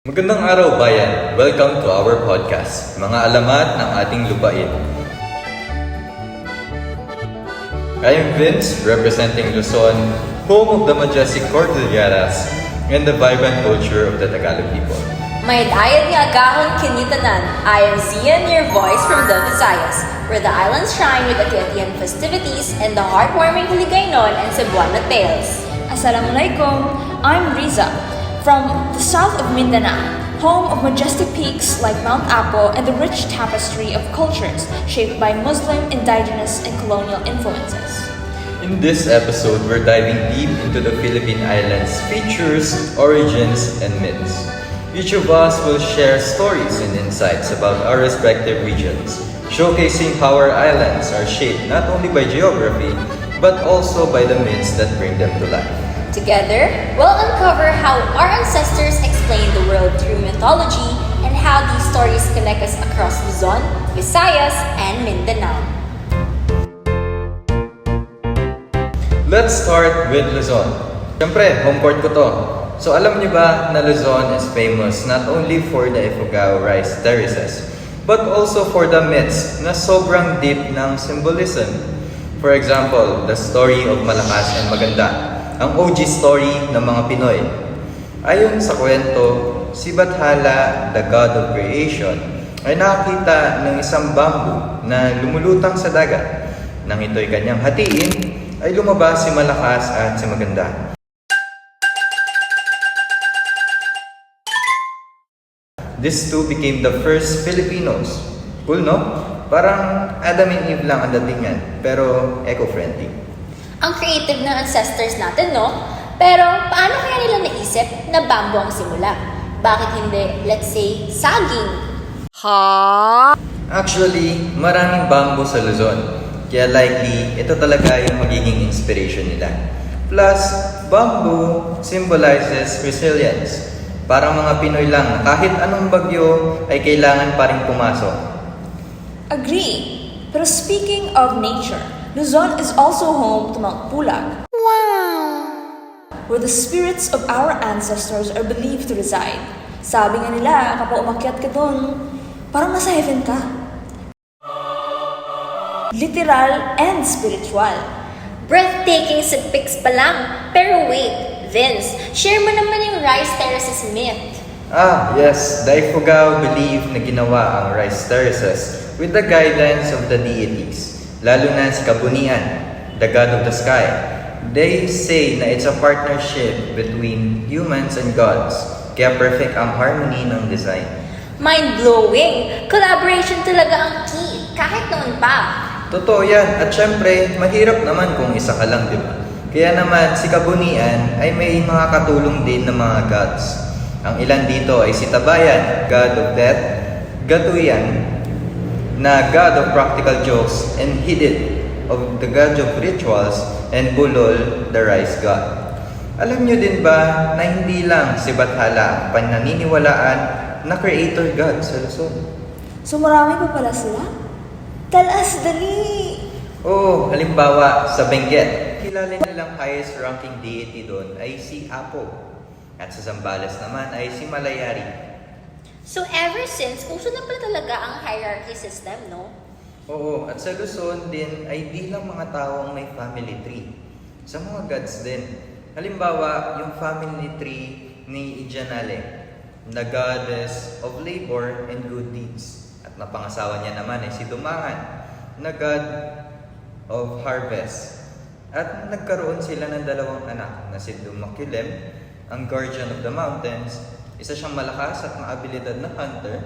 Magandang araw, bayan! Welcome to our podcast, Mga Alamat ng Ating Lupain. I am Vince, representing Luzon, home of the majestic Cordilleras and the vibrant culture of the Tagalog people. May dayat nga agahon kinitanan. I am Zian, your voice from the Visayas, where the islands shine with Atiatian festivities and the heartwarming Hiligaynon and Cebuano tales. Assalamualaikum, I'm Riza, from the south of Mindanao, home of majestic peaks like Mount Apo and the rich tapestry of cultures shaped by Muslim, indigenous, and colonial influences. In this episode, we're diving deep into the Philippine Islands' features, origins, and myths. Each of us will share stories and insights about our respective regions, showcasing how our islands are shaped not only by geography, but also by the myths that bring them to life. Together, we'll uncover how our ancestors explained the world through mythology and how these stories connect us across Luzon, Visayas, and Mindanao. Let's start with Luzon. Siyempre, home court ko to. So alam niyo ba na Luzon is famous not only for the Ifugao rice terraces, but also for the myths na sobrang deep ng symbolism. For example, the story of Malakas and Maganda, ang OG story ng mga Pinoy. Ayon sa kwento, si Bathala, the god of creation, ay nakakita ng isang bamboo na lumulutang sa dagat. Nang ito'y kanyang hatiin, ay lumabas si Malakas at si Maganda. These two became the first Filipinos. Cool, no? Parang Adam and Eve lang ang datingan, pero eco-friendly. Ang creative ng ancestors natin, no? Pero paano kaya nila naisip na bamboo ang simula? Bakit hindi, let's say, saging? Actually, maraming bamboo sa Luzon. Kaya likely, ito talaga yung magiging inspiration nila. Plus, bamboo symbolizes resilience. Parang mga Pinoy lang, kahit anong bagyo ay kailangan pa rin pumasok. Agree. Pero speaking of nature, Luzon is also home to Mount Pulag. Where the spirits of our ancestors are believed to reside. Sabi nga nila, kapag umakyat ka dun, parang nasa heaven ka. Literal and spiritual. Breathtaking sa pics pa lang. Pero wait, Vince, share mo naman yung rice terraces myth. Yes, the Ifugao believe na ginawa ang rice terraces with the guidance of the deities, lalo na si Kabunian, the god of the sky. They say na it's a partnership between humans and gods, kaya perfect ang harmony ng design. Mind-blowing! Collaboration talaga ang key, kahit noon pa. Totoo yan, at syempre, mahirap naman kung isa ka lang, di ba? Kaya naman, si Kabunian ay may mga katulong din ng mga gods. Ang ilan dito ay si Tabayan, god of death, Gatuyan, na god of practical jokes, and Hidit, of the god of rituals, and Bulol, the rice god. Alam nyo din ba na hindi lang si Bathala ang pananiniwalaan na creator god sa Luzon? So marami pa pala sila? Talas dali! Oo, halimbawa sa Benguet, kilala nilang highest ranking deity doon ay si Apo. At sa Zambales naman ay si Malayari. So ever since, uso na pala talaga ang hierarchy system, no? Oo, at sa Luzon din ay di lang mga tao ang may family tree. Sa mga gods din. Halimbawa, yung family tree ni Ijanale, na goddess of labor and good deeds. At napangasawa niya naman ay si Dumangan, na god of harvest. At nagkaroon sila ng dalawang anak na si Dumakulem, ang guardian of the mountains, isa siyang malakas at maabilidad na hunter,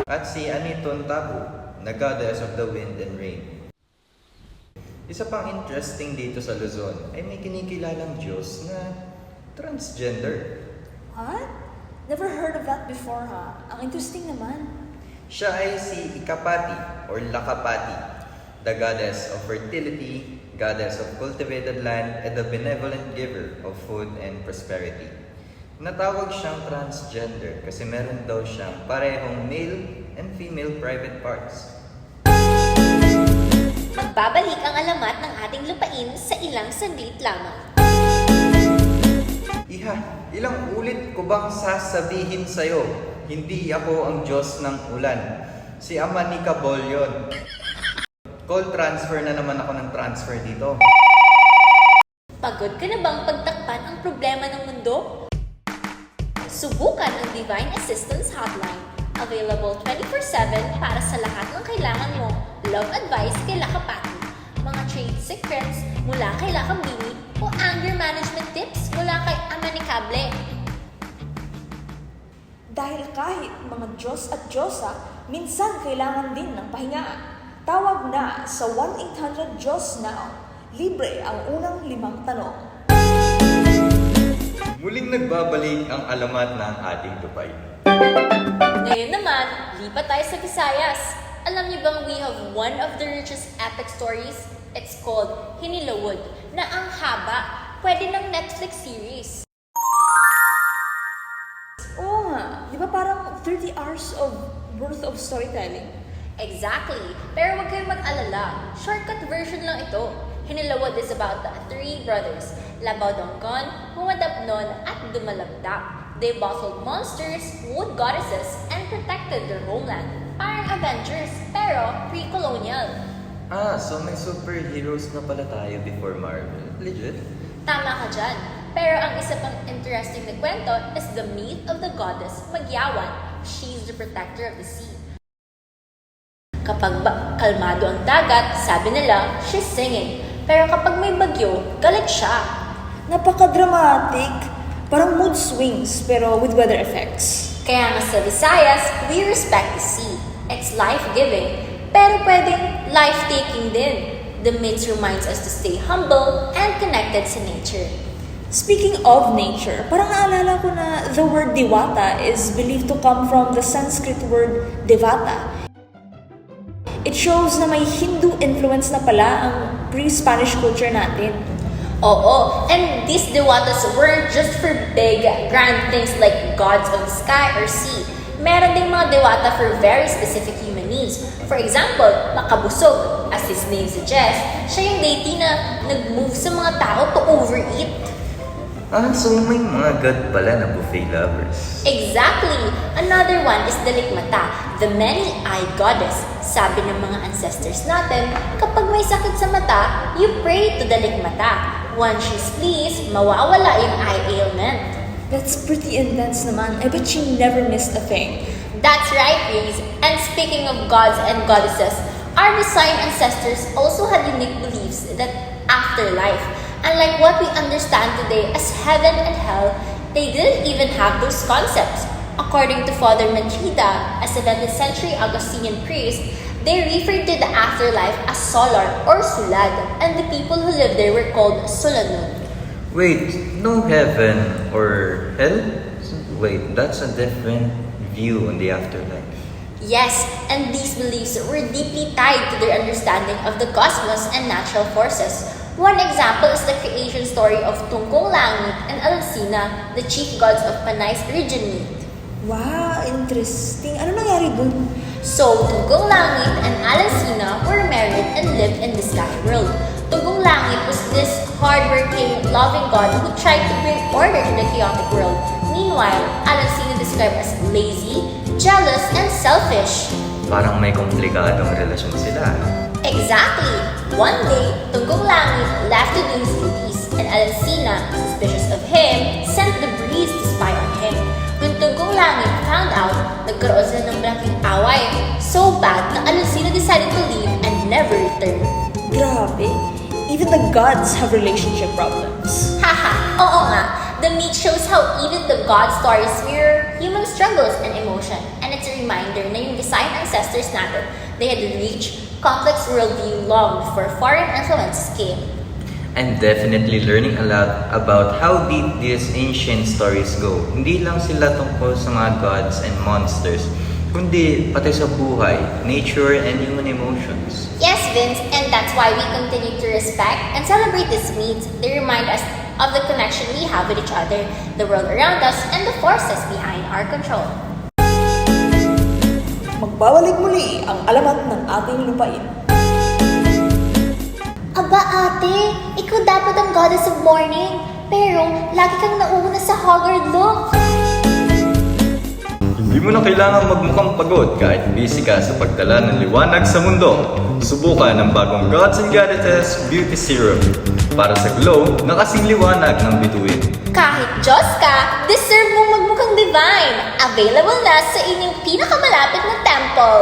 at si Aniton Tabu, na goddess of the wind and rain. Isa pang interesting dito sa Luzon ay may kinikilalang Diyos na transgender. What? Never heard of that before, ha? Ang interesting naman. Siya ay si Ikapati or Lakapati, the goddess of fertility, goddess of cultivated land, and the benevolent giver of food and prosperity. Natawag siyang transgender kasi meron daw siyang parehong male and female private parts. Magbabalik ang alamat ng ating lupain sa ilang saglit lamang. Iha, ilang ulit ko bang sasabihin sa'yo, hindi ako ang Diyos ng ulan. Si Ama ni Kabol yun. Call transfer na naman ako ng transfer dito. Pagod ka na bang pagtakpan ang problema ng mundo? Subukan ang Divine Assistance Hotline. Available 24/7 para sa lahat ng kailangan mo. Love advice kay Lakapati. Mga trade secrets mula kay Lakambini o anger management tips mula kay Ama ni Kable. Dahil kahit mga Diyos at Diyosa, minsan kailangan din ng pahinga. Tawag na sa 1-800-DIYOS Now. Libre ang unang 5 tanong. Muling nagbabalik ang alamat ng ating tupay. Ngayon naman, lipat tayo sa Visayas. Alam niyo bang we have one of the richest epic stories? It's called Hinilawod, na ang haba, pwede ng Netflix series. Oo nga, di ba parang 30 hours of worth of storytelling? Exactly. Pero huwag kayong mag-alala. Shortcut version lang ito. Hinilawod is about the 3 brothers, Labadonggon, Humadapnon, at Dumalagdak. They battled monsters, wood goddesses, and protected their homeland. Parang Avengers, pero pre-colonial. So may superheroes na pala tayo before Marvel. Legit? Tama ka dyan. Pero ang isa pang interesting na kwento is the myth of the goddess Magyawan. She's the protector of the sea. Kapag kalmado ang dagat, sabi nila, she's singing. Pero kapag may bagyo, galit siya. Napaka-dramatic. Parang mood swings, pero with weather effects. Kaya nga sa Visayas, we respect the sea. It's life-giving, pero pwedeng life-taking din. The myth reminds us to stay humble and connected sa nature. Speaking of nature, parang naalala ko na the word Diwata is believed to come from the Sanskrit word Devata. It shows na may Hindu influence na pala ang pre-Spanish culture natin. Oo, and these Dewatas weren't just for big, grand things like gods of the sky or sea. Meron ding mga Dewata for very specific human needs. For example, Makabusog, as his name suggests, siya yung deity na nag-move sa mga tao to overeat. So may mga god pala na buffet lovers. Exactly! Another one is Dalikmata, the many-eyed goddess. Sabi ng mga ancestors natin, kapag may sakit sa mata, you pray to Dalikmata. Once she's pleased, mawawala yung eye ailment. That's pretty intense naman. I bet she never missed a thing. That's right, Reese. And speaking of gods and goddesses, our Visayan ancestors also had unique beliefs that afterlife. Unlike what we understand today as heaven and hell, they didn't even have those concepts. According to Father Manchita, a 7th century Augustinian priest, they referred to the afterlife as solar or sulad, and the people who lived there were called Sulanun. Wait, no heaven or hell? Wait, that's a different view on the afterlife. Yes, and these beliefs were deeply tied to their understanding of the cosmos and natural forces. One example is the creation story of Tungkong Langit and Alcina, the chief gods of Panay's region. Wow, interesting. Ano nangyari dun? So, Tungkong Langit and Alcina were married and lived in the sky world. Tungkong Langit was this hardworking, loving god who tried to bring order to the chaotic world. Meanwhile, Alcina described as lazy, jealous, and selfish. Parang may komplikadong relasyon sila. Exactly! One day, Tungkong Langit left to do his duties, and Alcina, suspicious of him, sent the breeze to spy on him. When Tungkong Langit found out, nagkaroon sila ng malaking away. So bad na Alcina decided to leave and never return. Grabe. Even the gods have relationship problems. Haha, oo nga. The myth shows how even the god stories mirror human struggles and emotion. And it's a reminder na yung Visayan ancestors natin, they had reached complex worldview long before foreign influences came. I'm definitely learning a lot about how deep these ancient stories go. Hindi lang sila tungkol sa mga gods and monsters, kundi pati sa buhay, nature, and human emotions. Yes, Vince, and that's why we continue to respect and celebrate these myths. They remind us of the connection we have with each other, the world around us, and the forces behind our control. Magbabalik muli ang alamat ng ating lupain. Aba ate, ikaw dapat ang goddess of morning. Pero, lagi kang nauuna sa Haggard look. Hindi mo na kailangan magmukhang pagod kahit busy ka sa pagdala ng liwanag sa mundo. Subukan ang bagong Gods and Goddesses Beauty Serum para sa glow na kasing liwanag ng bituin. Kahit Diyos ka, deserve mong magmukhang divine. Available na sa inyong pinakamalapit na temple.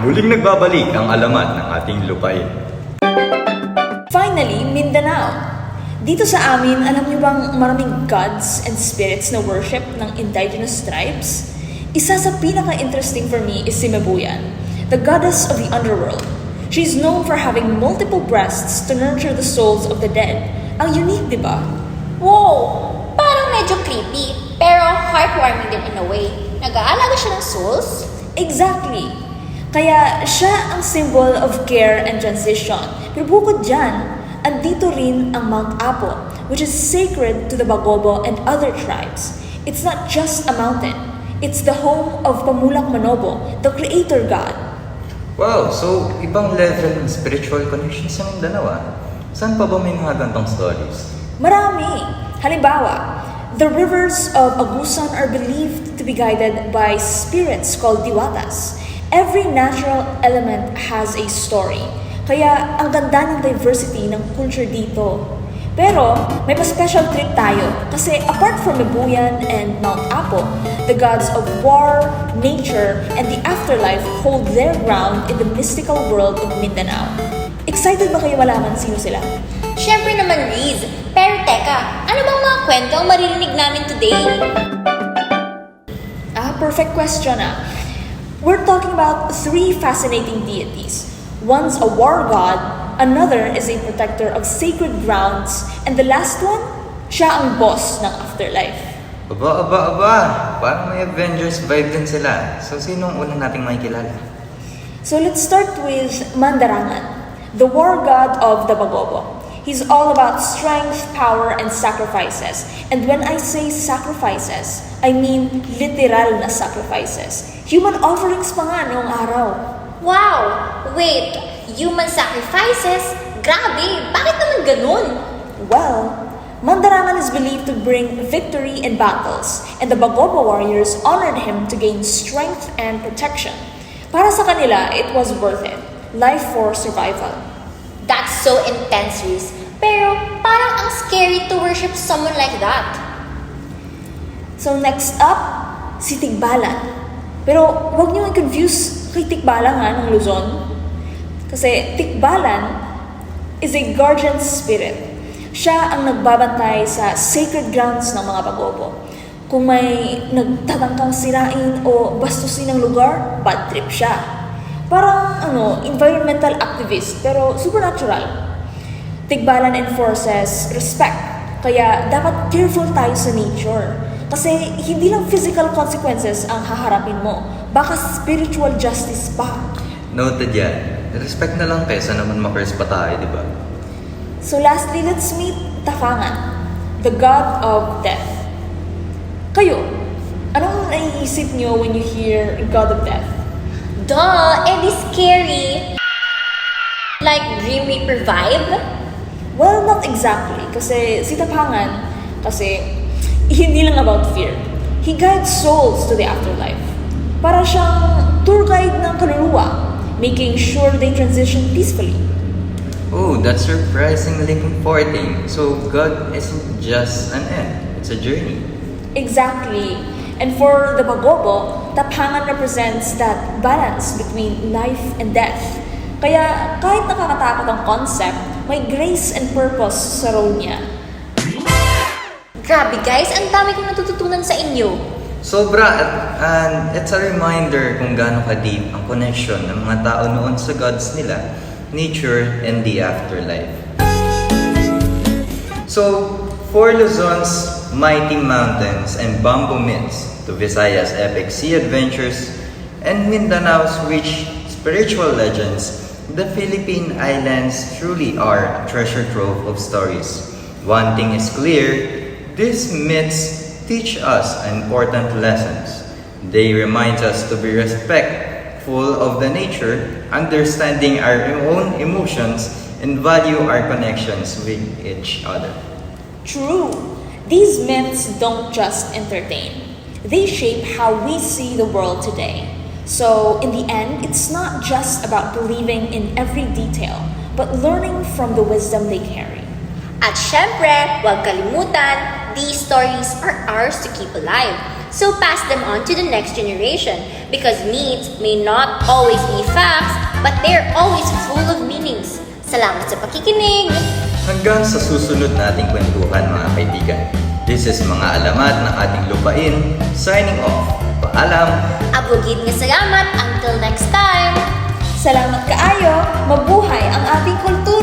Muling nagbabalik ang alamat ng ating lupain. Finally, Mindanao. Dito sa amin, alam niyo bang maraming gods and spirits na worship ng indigenous tribes? Isa sa pinaka-interesting for me is si Mabuyan, the goddess of the underworld. She's known for having multiple breasts to nurture the souls of the dead. Ang unique, di ba? Wow! Parang medyo creepy, pero heartwarming din in a way. Nag-aalaga siya ng souls? Exactly! Kaya siya ang symbol of care and transition. Pero bukod dyan, andito rin ang Mount Apo, which is sacred to the Bagobo and other tribes. It's not just a mountain. It's the home of Pamulak Manobo, the creator god. Wow, so ibang level ng spiritual connection sa Mindanao ah. Saan pa ba may mga gantong stories? Marami! Halimbawa, the rivers of Agusan are believed to be guided by spirits called diwatas. Every natural element has a story. Kaya ang ganda ng diversity ng culture dito. Pero may pa-special treat tayo kasi apart from Mabuyan and Mount Apo, the gods of war, nature, and the afterlife hold their ground in the mystical world of Mindanao. Excited ba kayo malaman sino sila? Siyempre naman, Riz. Pero teka, ano bang mga kwento ang maririnig namin today? Perfect question ah. We're talking about three fascinating deities. One's a war god, another is a protector of sacred grounds, and the last one, siya ang boss ng afterlife. Aba. Parang may Avengers vibe din sila. So, sinong unang nating makikilala? So let's start with Mandarangan, the war god of the Bagobo. He's all about strength, power, and sacrifices. And when I say sacrifices, I mean literal na sacrifices. Human offerings pa nga noong araw. Wow! Wait, human sacrifices? Grabe! Bakit naman ganun? Well, Mandarangan is believed to bring victory in battles, and the Bagobo warriors honored him to gain strength and protection. Para sa kanila, it was worth it. Life for survival. That's so intense, Riz. Pero parang ang scary to worship someone like that. So next up, si Tikbalan. Pero huwag niyo i-confuse kay Tikbalan ng Luzon. Kasi Tikbalan is a guardian spirit. Siya ang nagbabantay sa sacred grounds ng mga Bagobo. Kung may nagtatangkang sirain o bastusin ng lugar, bad trip siya. Parang environmental activist pero supernatural. Tikbalan enforces respect. Kaya dapat careful tayo sa nature. Kasi hindi lang physical consequences ang haharapin mo. Baka spiritual justice pa. Noted yan. Respect na lang kaysa naman makurs pa tayo, di ba? So lastly, let's meet Tafangan, the god of death. Kayo, anong naiisip nyo when you hear god of death? Duh! Edi scary! Like Grim Reaper vibe? Well, not exactly. Kasi si Tapangan, hindi lang about fear. He guides souls to the afterlife. Para siyang tour guide ng kaluluwa, making sure they transition peacefully. Oh, that's surprisingly comforting. So, God isn't just an end. It's a journey. Exactly. And for the Bagobo, Tapangan represents that balance between life and death. Kaya kahit nakakatakot ang concept, may grace and purpose sa role niya. Grabe guys, ang dami kong natututunan sa inyo. Sobra, and it's a reminder kung gaano ka-deep ang connection ng mga tao noon sa gods nila, nature, and the afterlife. So, for Luzon's mighty mountains and bamboo myths, to Visayas' epic sea adventures, and Mindanao's rich spiritual legends, the Philippine Islands truly are a treasure trove of stories. One thing is clear, these myths teach us important lessons. They remind us to be respectful of the nature, understanding our own emotions, and value our connections with each other. True. These myths don't just entertain. They shape how we see the world today. So, in the end, it's not just about believing in every detail, but learning from the wisdom they carry. At syempre, huwag kalimutan, these stories are ours to keep alive. So pass them on to the next generation because myths may not always be facts, but they're always full of meanings. Salamat sa pakikinig! Hanggang sa susunod nating kwentuhan mga kaibigan. This is Mga Alamat ng Ating Lupain, signing off. Paalam! Abugid nga salamat! Until next time! Salamat kaayo, mabuhay ang ating kultura!